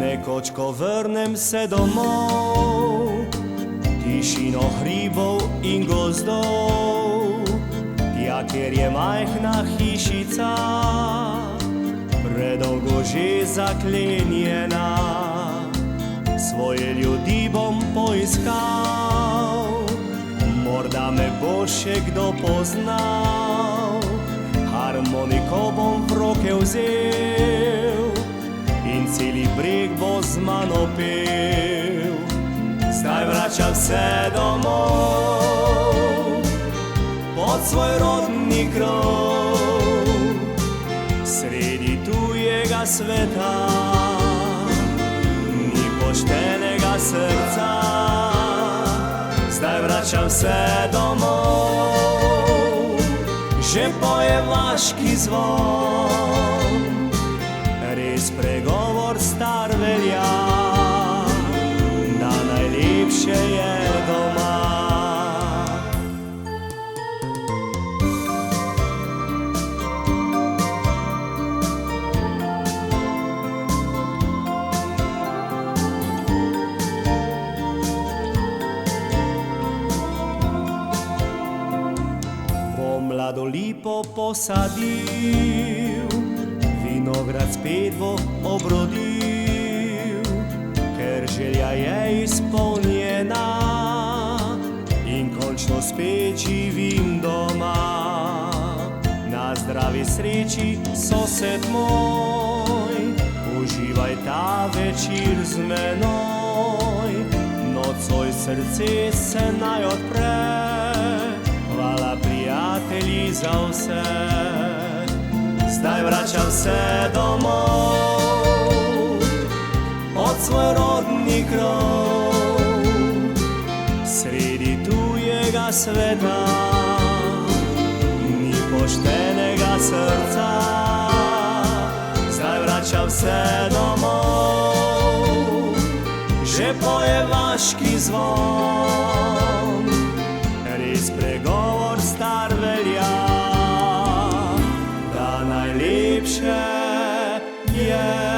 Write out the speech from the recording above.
Nekoč, ko vrnem se domov, tišino hribov in gozdov, tja, kjer je majhna hišica, predolgo že zaklenjena. Svoje ljudi bom poiskal, morda me bo še kdo poznal. Harmoniko bom v roke vzel in celi breg bo z mano pel. Zdaj vračam se domov, pod svoj rodni krov, sredi tujega sveta, ni poštenega srca. Zdaj vračam se domov, že poje vaški zvon, res pregovor star velja, da najlepše je doma. Mlado lipo posadil, vinograd spet bo obrodil, ker želja je izpolnjena in končno spet živim doma. Na zdravi sreči, sosed moj, uživaj ta večer z menoj. Nocoj srce se naj odpre, hvala prijatelji za vse. Zdaj vračam se domov, pod svoj rodni krov, sredi tujega sveta, ni poštenega srca. Zdaj vračam se domov, že poje vaški zvon, res pregovor star velja, da najlepše je